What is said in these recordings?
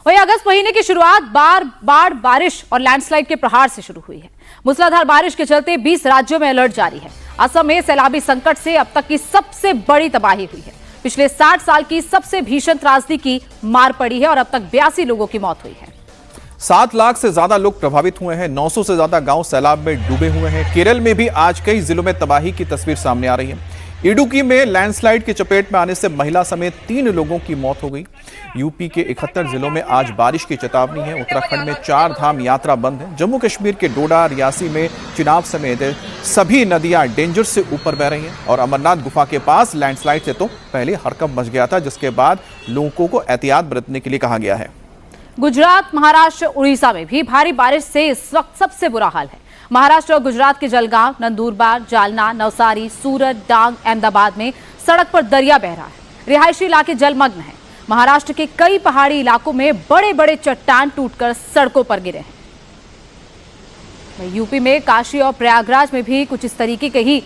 वहीं अगस्त महीने की शुरुआत बाढ़, बारिश और लैंडस्लाइड के प्रहार से शुरू हुई है। मूसलाधार बारिश के चलते 20 राज्यों में अलर्ट जारी है। असम में सैलाबी संकट से अब तक की सबसे बड़ी तबाही हुई है। पिछले 60 साल की सबसे भीषण त्रासदी की मार पड़ी है और अब तक 82 लोगों की मौत हुई है। 7 लाख से ज्यादा लोग प्रभावित हुए हैं। 900 से ज्यादा गांव सैलाब में डूबे हुए हैं। केरल में भी आज कई जिलों में तबाही की तस्वीर सामने आ रही है। इडुक्की में लैंडस्लाइड की चपेट में आने से महिला समेत 3 लोगों की मौत हो गई। यूपी के 71 जिलों में आज बारिश की चेतावनी है। उत्तराखंड में 4 धाम यात्रा बंद है। जम्मू कश्मीर के डोडा, रियासी में चिनाब समेत सभी नदियां डेंजर से ऊपर बह रही हैं और अमरनाथ गुफा के पास लैंडस्लाइड से तो पहले हड़कंप मच गया था, जिसके बाद लोगों को एहतियात बरतने के लिए कहा गया है। गुजरात, महाराष्ट्र, उड़ीसा में भी भारी बारिश से इस वक्त सबसे बुरा हाल है। महाराष्ट्र और गुजरात के जलगांव, नंदुरबार, जालना, नवसारी, सूरत, डांग, अहमदाबाद में सड़क पर दरिया बह रहा है। रिहायशी इलाके जलमग्न हैं। महाराष्ट्र के कई पहाड़ी इलाकों में बड़े बड़े चट्टान टूटकर सड़कों पर गिरे हैं। यूपी में काशी और प्रयागराज में भी कुछ इस तरीके के ही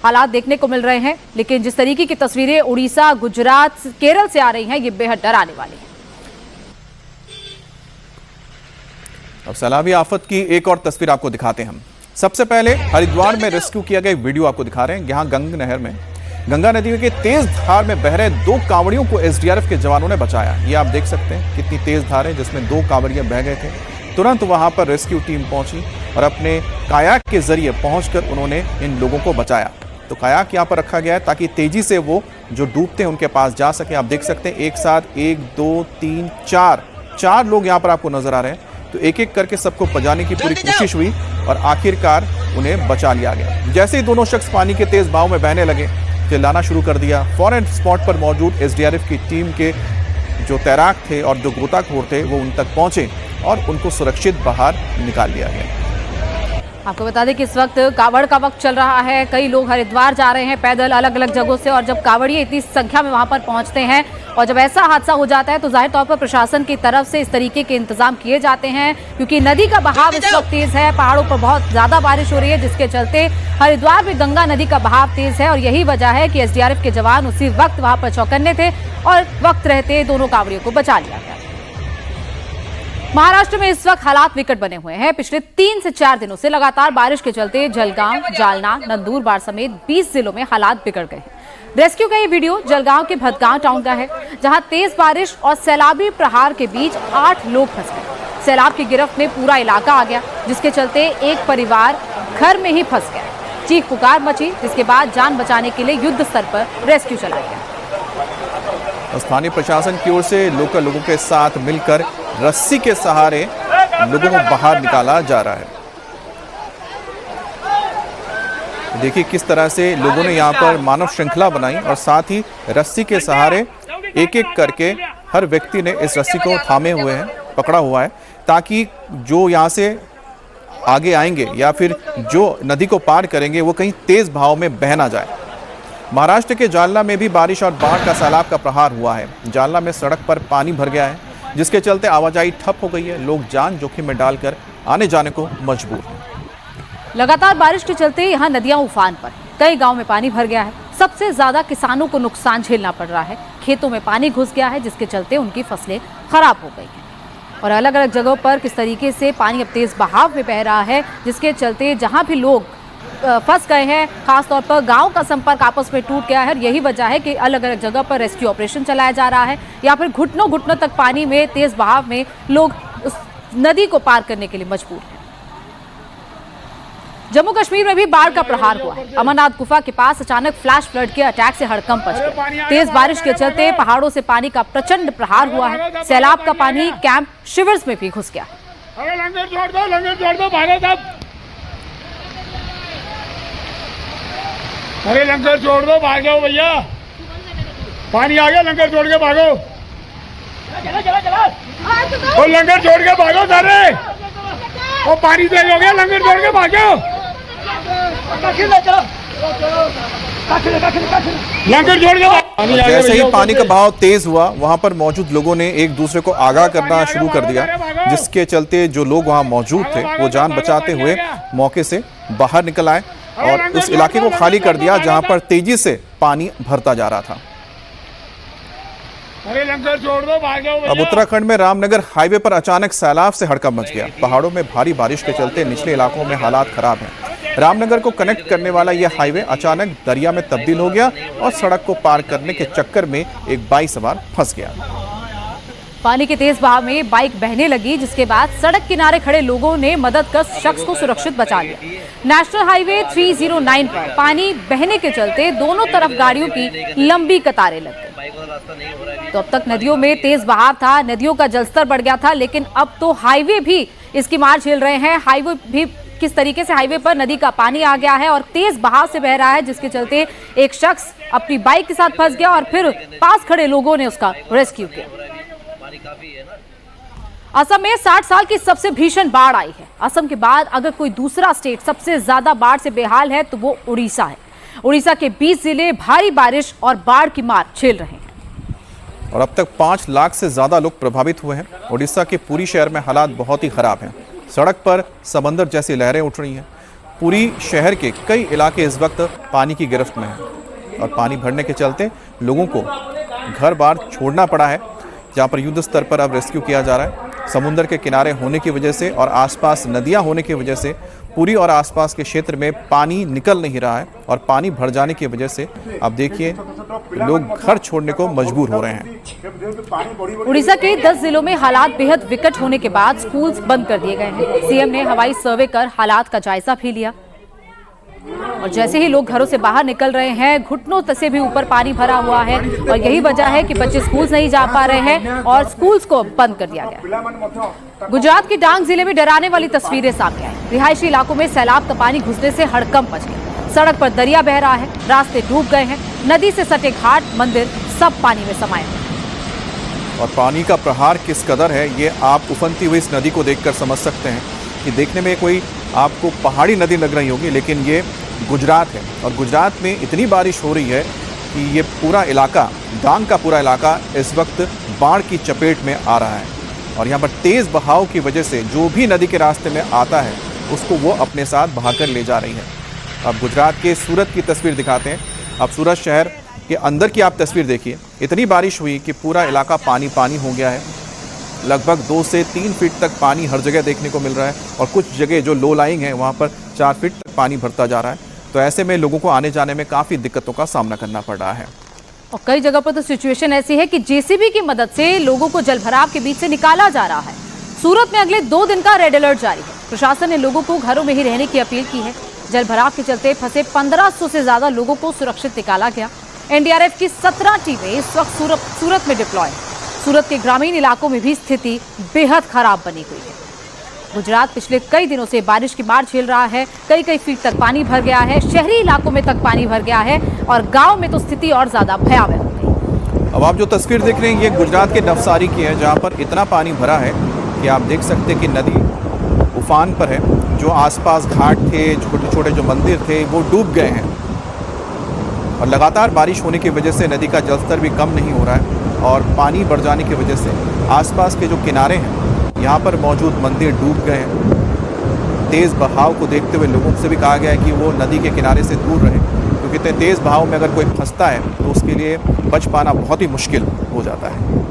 हालात देखने को मिल रहे हैं, लेकिन जिस तरीके की तस्वीरें उड़ीसा, गुजरात, केरल से आ रही हैं, ये बेहद डराने वाली है। अब सैलाबी आफत की एक और तस्वीर आपको दिखाते हैं हम। सबसे पहले हरिद्वार में रेस्क्यू किया गया वीडियो आपको दिखा रहे हैं। यहां गंगा नदी के तेज धार में बह रहे 2 कांवड़ियों को एसडीआरएफ के जवानों ने बचाया। ये आप देख सकते हैं कितनी तेज धार है, जिसमें 2 कांवड़ियां बह गए थे। तुरंत वहां पर रेस्क्यू टीम पहुंची और अपने कायाक के जरिए पहुंचकर उन्होंने इन लोगों को बचाया। तो कायाक यहाँ पर रखा गया है ताकि तेजी से वो जो डूबते हैं उनके पास जा सके। आप देख सकते हैं एक साथ 1 2 3 4 लोग यहाँ पर आपको नजर आ रहे हैं। तो एक एक करके सबको बचाने की पूरी कोशिश हुई और आखिरकार उन्हें बचा लिया गया। जैसे ही दोनों शख्स पानी के तेज बहाव में बहने लगे, चिल्लाना शुरू कर दिया। फौरन स्पॉट पर मौजूद एसडीआरएफ की टीम के जो तैराक थे और जो गोताखोर थे वो उन तक पहुंचे और उनको सुरक्षित बाहर निकाल लिया गया। आपको बता दें कि इस वक्त कावड़ का वक्त चल रहा है। कई लोग हरिद्वार जा रहे हैं पैदल अलग अलग जगहों से, और जब कावड़िए इतनी संख्या में वहां पर पहुंचते हैं और जब ऐसा हादसा हो जाता है तो जाहिर तौर पर प्रशासन की तरफ से इस तरीके के इंतजाम किए जाते हैं, क्योंकि नदी का बहाव इस वक्त तेज है। पहाड़ों पर बहुत ज्यादा बारिश हो रही है, जिसके चलते हरिद्वार में गंगा नदी का बहाव तेज है और यही वजह है कि एसडीआरएफ के जवान उसी वक्त वहां पर चौकन्ने थे और वक्त रहते दोनों कावड़ियों को बचा लिया गया। महाराष्ट्र में इस वक्त हालात विकट बने हुए हैं। पिछले 3 से 4 दिनों से लगातार बारिश के चलते जलगांव, जालना, नंदुरबार समेत 20 जिलों में हालात बिगड़ गए हैं। रेस्क्यू का ये वीडियो जलगांव के भदगांव टाउन का है, जहां तेज बारिश और सैलाबी प्रहार के बीच 8 लोग फंस गए। सैलाब की गिरफ्त में पूरा इलाका आ गया, जिसके चलते एक परिवार घर में ही फंस गया। चीख पुकार मची, जिसके बाद जान बचाने के लिए युद्ध स्तर पर रेस्क्यू चलाया गया। स्थानीय प्रशासन की ओर से लोकल लोगों के साथ मिलकर रस्सी के सहारे लोगों को बाहर निकाला जा रहा है। देखिए किस तरह से लोगों ने यहाँ पर मानव श्रृंखला बनाई और साथ ही रस्सी के सहारे एक एक करके हर व्यक्ति ने इस रस्सी को थामे हुए हैं, पकड़ा हुआ है, ताकि जो यहाँ से आगे आएंगे या फिर जो नदी को पार करेंगे वो कहीं तेज बहाव में बह ना जाए। महाराष्ट्र के जालना में भी बारिश और बाढ़ का सैलाब का प्रहार हुआ है। जालना में सड़क पर पानी भर गया है, जिसके चलते आवाजाही ठप हो गई है। लोग जान जोखिम में डालकर आने जाने को मजबूर हैं। लगातार बारिश के चलते यहाँ नदियां उफान पर, कई गांव में पानी भर गया है। सबसे ज्यादा किसानों को नुकसान झेलना पड़ रहा है। खेतों में पानी घुस गया है, जिसके चलते उनकी फसलें खराब हो गई हैं। और अलग अलग जगहों पर किस तरीके से पानी अब तेज बहाव में बह रहा है, जिसके चलते जहां भी लोग फंस गए हैं, खासतौर पर गांव का संपर्क आपस में टूट गया है। यही वजह है कि अलग अलग जगह पर रेस्क्यू ऑपरेशन चलाया जा रहा है, या फिर घुटनों तक पानी में तेज बहाव में लोग उस नदी को पार करने के लिए मजबूर हैं। जम्मू कश्मीर में भी बाढ़ का प्रहार हुआ है। अमरनाथ गुफा के पास अचानक फ्लैश फ्लड के अटैक से हड़कंप मच गया। तेज बारिश के चलते पहाड़ों से पानी का प्रचंड प्रहार हुआ है। सैलाब का पानी कैंप शिविर्स में भी घुस गया। लंगर जोड़ दो, भागो सब। अरे लंगर जोड़ दो, भाग जाओ भैया, पानी आ गया, लंगर जोड़ के भागो। और लंगर जोड़ के भागो सारे, और पानी तेज हो गया, लंगर जोड़ के भागो। लंगर जोड़ के जैसे ही पानी का बहाव तेज हुआ, वहां पर मौजूद लोगों ने एक दूसरे को आगाह करना शुरू कर दिया, जिसके चलते जो लोग वहां मौजूद थे वो जान बचाते हुए मौके से बाहर निकल आए और उस इलाके को खाली कर दिया जहां पर तेजी से पानी भरता जा रहा था। अरे लंगर छोड़ दो, भाग जाओ। अब उत्तराखंड में रामनगर हाईवे पर अचानक सैलाब से हड़कंप मच गया। पहाड़ों में भारी बारिश के चलते निचले इलाकों में हालात खराब हैं। रामनगर को कनेक्ट करने वाला यह हाईवे अचानक दरिया में तब्दील हो गया और सड़क को पार करने के चक्कर में एक बाइक सवार फंस गया। पानी के तेज बहाव में बाइक बहने लगी, जिसके बाद सड़क किनारे खड़े लोगों ने मदद कर शख्स को सुरक्षित बचा लिया। नेशनल हाईवे 309 पर पानी बहने के चलते दोनों तरफ गाड़ियों की लंबी कतारें लग गई। तो अब तक नदियों में तेज बहाव था, नदियों का जलस्तर बढ़ गया था, लेकिन अब तो हाईवे भी इसकी मार झेल रहे हैं। हाईवे भी किस तरीके से हाईवे पर नदी का पानी आ गया है और तेज बहाव से बह रहा है, जिसके चलते एक शख्स अपनी बाइक के साथ फंस गया और फिर पास खड़े लोगों ने उसका रेस्क्यू किया। असम में 60 साल की सबसे भीषण बाढ़ आई है। असम के बाद अगर कोई दूसरा स्टेट सबसे ज्यादा बाढ़ से बेहाल है तो वो उड़ीसा है। उड़ीसा के 20 जिले भारी बारिश और बाढ़ की मार झेल रहे हैं और अब तक 5 लाख से ज्यादा लोग प्रभावित हुए हैं। उड़ीसा के पुरी शहर में हालात बहुत ही खराब हैं। सड़क पर समंदर जैसी लहरें उठ रही हैं। पुरी शहर के कई इलाके इस वक्त पानी की गिरफ्त में हैं और पानी भरने के चलते लोगों को घर बार छोड़ना पड़ा है, जहां पर युद्ध स्तर पर अब रेस्क्यू किया जा रहा है। समुद्र के किनारे होने की वजह से और आसपास नदियां होने की वजह से पुरी और आसपास के क्षेत्र में पानी निकल नहीं रहा है और पानी भर जाने की वजह से अब देखिए लोग घर छोड़ने को मजबूर हो रहे हैं। उड़ीसा के 10 जिलों में हालात बेहद विकट होने के बाद स्कूल्स बंद कर दिए गए हैं। सीएम ने हवाई सर्वे कर हालात का जायजा भी लिया और जैसे ही लोग घरों से बाहर निकल रहे हैं, घुटनों से भी ऊपर पानी भरा हुआ है और यही वजह है कि बच्चे स्कूल नहीं जा पा रहे हैं और स्कूल्स को बंद कर दिया गया। गुजरात के डांग जिले में डराने वाली तस्वीरें सामने आई। रिहायशी इलाकों में सैलाब का पानी घुसने से हड़कंप मच गया। सड़क पर दरिया बह रहा है, रास्ते डूब गए हैं, नदी से सटे घाट, मंदिर सब पानी में समाये हैं। और पानी का प्रहार किस कदर है ये आप उफनती हुई इस नदी को देखकर समझ सकते हैं कि देखने में कोई आपको पहाड़ी नदी लग रही होगी, लेकिन ये गुजरात है और गुजरात में इतनी बारिश हो रही है कि ये पूरा इलाका, डांग का पूरा इलाका इस वक्त बाढ़ की चपेट में आ रहा है और यहाँ पर तेज़ बहाव की वजह से जो भी नदी के रास्ते में आता है उसको वो अपने साथ बहाकर ले जा रही है। अब गुजरात के सूरत की तस्वीर दिखाते हैं। अब सूरत शहर के अंदर की आप तस्वीर देखिए। इतनी बारिश हुई कि पूरा इलाका पानी पानी हो गया है। लगभग 2 से 3 फीट तक पानी हर जगह देखने को मिल रहा है और कुछ जगह जो लो लाइंग है वहाँ पर 4 फीट तक पानी भरता जा रहा है। तो ऐसे में लोगों को आने जाने में काफ़ी दिक्कतों का सामना करना पड़ रहा है और कई जगह पर तो सिचुएशन ऐसी है कि जेसीबी की मदद से लोगों को जलभराव के बीच से निकाला जा रहा है। सूरत में अगले 2 दिन का रेड अलर्ट जारी है। प्रशासन ने लोगों को घरों में ही रहने की अपील की है। जलभराव के चलते फंसे 1500 से ज्यादा लोगों को सुरक्षित निकाला गया। एनडीआरएफ की 17 टीमें इस वक्त सूरत में डिप्लॉय है। सूरत के ग्रामीण इलाकों में भी स्थिति बेहद खराब बनी हुई है। गुजरात पिछले कई दिनों से बारिश की मार झेल रहा है। कई फीट तक पानी भर गया है। शहरी इलाकों में तक पानी भर गया है और गांव में तो स्थिति और ज्यादा भयावह हो गई। अब आप जो तस्वीर देख रहे हैं ये गुजरात के नवसारी की है, जहां पर इतना पानी भरा है कि आप देख सकते हैं कि नदी उफान पर है। जो आसपास घाट थे, छोटे छोटे जो मंदिर थे, वो डूब गए हैं और लगातार बारिश होने की वजह से नदी का जलस्तर भी कम नहीं हो रहा है और पानी बढ़ जाने की वजह से आसपास के जो किनारे हैं यहाँ पर मौजूद मंदिर डूब गए हैं। तेज़ बहाव को देखते हुए लोगों से भी कहा गया है कि वो नदी के किनारे से दूर रहें, क्योंकि इतने तेज़ बहाव में अगर कोई फंसता है तो उसके लिए बच पाना बहुत ही मुश्किल हो जाता है।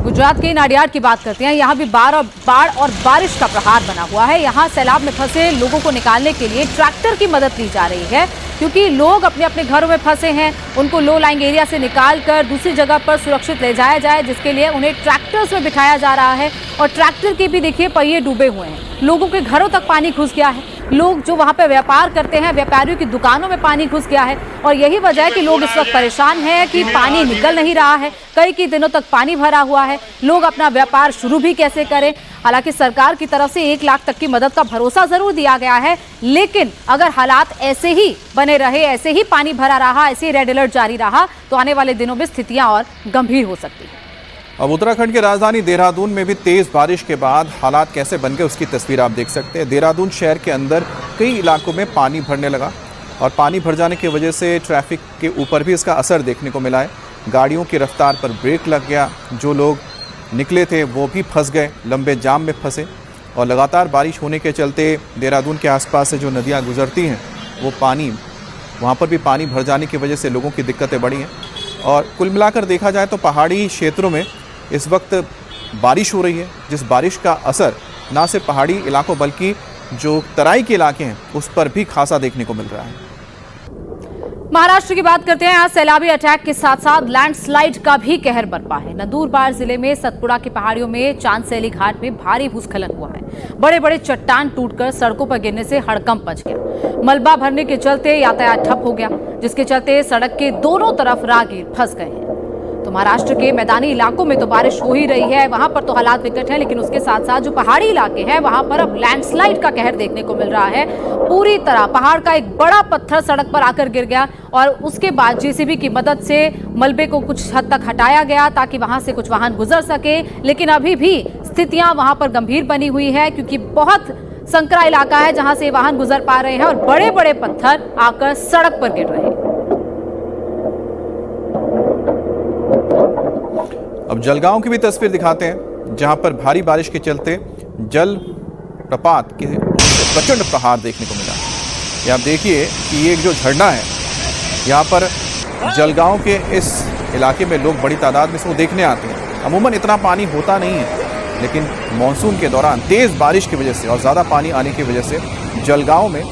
गुजरात के नाडियाड की बात करते हैं। यहाँ भी बाढ़ और बारिश का प्रहार बना हुआ है। यहाँ सैलाब में फंसे लोगों को निकालने के लिए ट्रैक्टर की मदद ली जा रही है, क्योंकि लोग अपने अपने घरों में फंसे हैं। उनको लो लाइंग एरिया से निकालकर दूसरी जगह पर सुरक्षित ले जाया जाए, जिसके लिए उन्हें ट्रैक्टर्स में बिठाया जा रहा है और ट्रैक्टर के भी देखिए पहिए डूबे हुए हैं। लोगों के घरों तक पानी घुस गया है। लोग जो वहाँ पे व्यापार करते हैं, व्यापारियों की दुकानों में पानी घुस गया है और यही वजह है कि लोग इस वक्त परेशान हैं कि पानी निकल नहीं रहा है। कई दिनों तक पानी भरा हुआ है। लोग अपना व्यापार शुरू भी कैसे करें। हालांकि सरकार की तरफ से 1 लाख तक की मदद का भरोसा जरूर दिया गया है, लेकिन अगर हालात ऐसे ही बने रहे, ऐसे ही पानी भरा रहा, ऐसे ही रेड अलर्ट जारी रहा तो आने वाले दिनों में स्थितियां और गंभीर हो सकती हैं। अब उत्तराखंड की राजधानी देहरादून में भी तेज़ बारिश के बाद हालात कैसे बन गए उसकी तस्वीर आप देख सकते हैं। देहरादून शहर के अंदर कई इलाकों में पानी भरने लगा और पानी भर जाने की वजह से ट्रैफिक के ऊपर भी इसका असर देखने को मिला है। गाड़ियों की रफ्तार पर ब्रेक लग गया। जो लोग निकले थे वो भी फंस गए, लंबे जाम में फंसे और लगातार बारिश होने के चलते देहरादून के आसपास से जो नदियाँ गुजरती हैं वो पानी, वहाँ पर भी पानी भर जाने की वजह से लोगों की दिक्कतें बढ़ी हैं। और कुल मिलाकर देखा जाए तो पहाड़ी क्षेत्रों में इस वक्त बारिश हो रही है, जिस बारिश का असर ना सिर्फ पहाड़ी इलाकों बल्कि जो तराई के इलाके हैं उस पर भी खासा देखने को मिल रहा है। महाराष्ट्र की बात करते हैं। यहाँ सैलाबी अटैक के साथ साथ लैंडस्लाइड का भी कहर बरपा है। नंदुरबार जिले में सतपुड़ा की पहाड़ियों में चांदसैली घाट में भारी भूस्खलन हुआ है। बड़े बड़े चट्टान टूटकर सड़कों पर गिरने से हड़कंप मच गया। मलबा भरने के चलते यातायात ठप हो गया, जिसके चलते सड़क के दोनों तरफ राहगीर फंस गए हैं। तो महाराष्ट्र के मैदानी इलाकों में तो बारिश हो ही रही है, वहां पर तो हालात विकट हैं, लेकिन उसके साथ साथ जो पहाड़ी इलाके हैं वहां पर अब लैंडस्लाइड का कहर देखने को मिल रहा है। पूरी तरह पहाड़ का एक बड़ा पत्थर सड़क पर आकर गिर गया और उसके बाद जेसीबी की मदद से मलबे को कुछ हद तक हटाया गया ताकि वहां से कुछ वाहन गुजर सके। लेकिन अभी भी स्थितियां वहां पर गंभीर बनी हुई है, क्योंकि बहुत संकरा इलाका है जहां से वाहन गुजर पा रहे हैं और बड़े बड़े पत्थर आकर सड़क पर गिर रहे हैं। अब जलगांव की भी तस्वीर दिखाते हैं, जहां पर भारी बारिश के चलते जल प्रपात के प्रचंड प्रहार देखने को मिला। ये आप देखिए कि ये जो झरना है, यहाँ पर जलगांव के इस इलाके में लोग बड़ी तादाद में इसको देखने आते हैं। अमूमन इतना पानी होता नहीं है, लेकिन मानसून के दौरान तेज़ बारिश की वजह से और ज़्यादा पानी आने की वजह से जलगांव में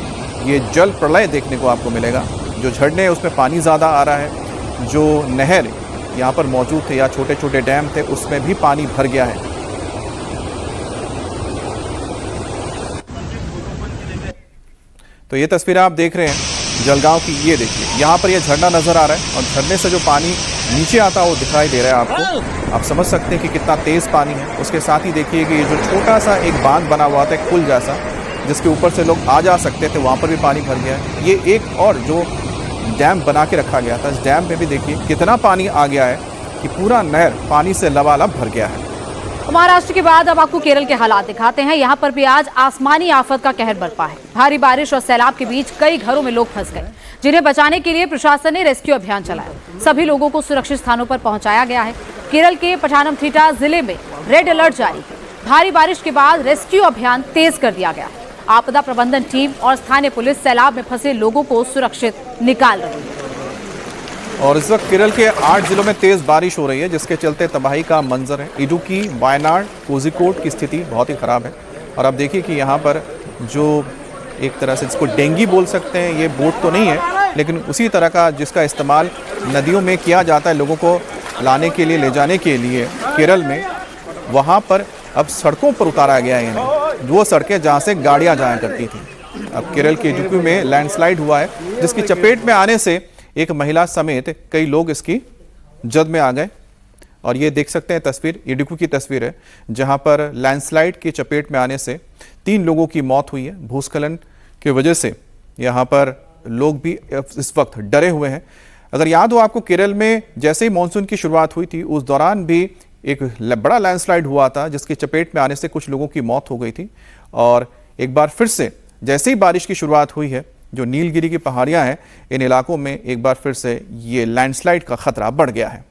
ये जल प्रलय देखने को आपको मिलेगा। जो झरने हैं उसमें पानी ज़्यादा आ रहा है, जो नहर यहाँ पर मौजूद थे या छोटे छोटे डैम थे उसमें भी पानी भर गया है। तो ये तस्वीर आप देख रहे हैं जलगांव की, ये देखिए यहाँ पर ये झरना नजर आ रहा है और झरने से जो पानी नीचे आता है वो दिखाई दे रहा है आपको। आप समझ सकते हैं कि कितना तेज पानी है। उसके साथ ही देखिए कि ये जो छोटा सा एक बांध बना हुआ था, एक पुल जैसा, जिसके ऊपर से लोग आ जा सकते थे, वहाँ पर भी पानी भर गया है। ये एक और जो डैम बना के रखा गया था, इस डैम में भी देखिए कितना पानी आ गया है कि पूरा नहर पानी से लबालब भर गया है। महाराष्ट्र के बाद अब आपको केरल के हालात दिखाते हैं। यहाँ पर भी आज आसमानी आफत का कहर बरपा है। भारी बारिश और सैलाब के बीच कई घरों में लोग फंस गए, जिन्हें बचाने के लिए प्रशासन ने रेस्क्यू अभियान चलाया। सभी लोगों को सुरक्षित स्थानों पर पहुंचाया गया है। केरल के पठानमथिट्टा जिले में रेड अलर्ट जारी है। भारी बारिश के बाद रेस्क्यू अभियान तेज कर दिया गया है। आपदा प्रबंधन टीम और स्थानीय पुलिस सैलाब में फंसे लोगों को सुरक्षित निकाल रही है। और इस वक्त केरल के 8 जिलों में तेज बारिश हो रही है, जिसके चलते तबाही का मंजर है। इडुक्की, वायनाड, कोझिकोड की स्थिति बहुत ही खराब है। और आप देखिए कि यहाँ पर जो एक तरह से इसको डेंगी बोल सकते हैं, ये बोट तो नहीं है, लेकिन उसी तरह का जिसका इस्तेमाल नदियों में किया जाता है लोगों को लाने के लिए, ले जाने के लिए केरल में, वहाँ पर अब सड़कों पर उतारा गया है इन्हें, वो सड़कें जहाँ से गाड़ियाँ जाया करती थी। अब केरल के इडुक्की में लैंडस्लाइड हुआ है, जिसकी चपेट में आने से एक महिला समेत कई लोग इसकी जद में आ गए। और ये देख सकते हैं तस्वीर, इडुक्की की तस्वीर है, जहां पर लैंडस्लाइड की चपेट में आने से 3 लोगों की मौत हुई है। भूस्खलन की वजह से यहां पर लोग भी इस वक्त डरे हुए हैं। अगर याद हो आपको, केरल में जैसे ही मानसून की शुरुआत हुई थी उस दौरान भी एक बड़ा लैंडस्लाइड हुआ था, जिसकी चपेट में आने से कुछ लोगों की मौत हो गई थी। और एक बार फिर से जैसे ही बारिश की शुरुआत हुई है, जो नीलगिरी की पहाड़ियां हैं, इन इलाकों में एक बार फिर से ये लैंडस्लाइड का खतरा बढ़ गया है।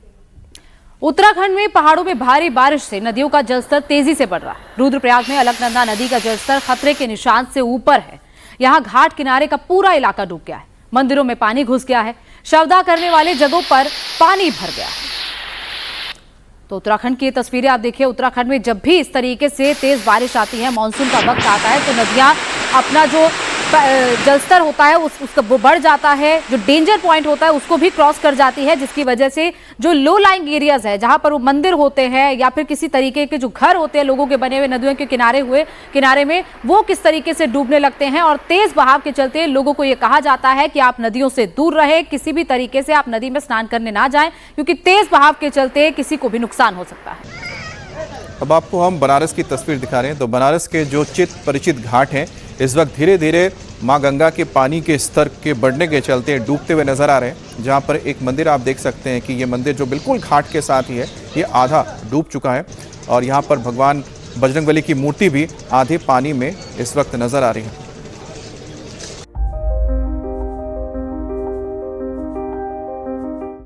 उत्तराखंड में पहाड़ों में भारी बारिश से नदियों का जलस्तर तेजी से बढ़ रहा है। रुद्रप्रयाग में अलकनंदा नदी का जलस्तर खतरे के निशान से ऊपर है। यहाँ घाट किनारे का पूरा इलाका डूब गया है। मंदिरों में पानी घुस गया है। शवदाह करने वाले जगहों पर पानी भर गया है। तो उत्तराखंड की तस्वीरें आप देखिए। उत्तराखंड में जब भी इस तरीके से तेज बारिश आती है, मानसून का वक्त आता है, तो नदियां अपना जो जलस्तर होता है उसका वो बढ़ जाता है। जो डेंजर पॉइंट होता है उसको भी क्रॉस कर जाती है, जिसकी वजह से जो लो लाइंग एरियाज है, जहां पर वो मंदिर होते हैं या फिर किसी तरीके के जो घर होते हैं लोगों के बने हुए नदियों के किनारे में, वो किस तरीके से डूबने लगते हैं। और तेज बहाव के चलते लोगों को ये कहा जाता है कि आप नदियों से दूर रहे, किसी भी तरीके से आप नदी में स्नान करने ना जाएं, क्योंकि तेज बहाव के चलते किसी को भी नुकसान हो सकता है। अब आपको हम बनारस की तस्वीर दिखा रहे हैं। तो बनारस के जो चित परिचित घाट हैं, इस वक्त धीरे धीरे मां गंगा के पानी के स्तर के बढ़ने के चलते डूबते हुए नजर आ रहे हैं। जहां पर एक मंदिर आप देख सकते हैं कि ये मंदिर जो बिल्कुल घाट के साथ ही है, ये आधा डूब चुका है। और यहाँ पर भगवान बजरंगबली की मूर्ति भी आधे पानी में इस वक्त नजर आ रही है।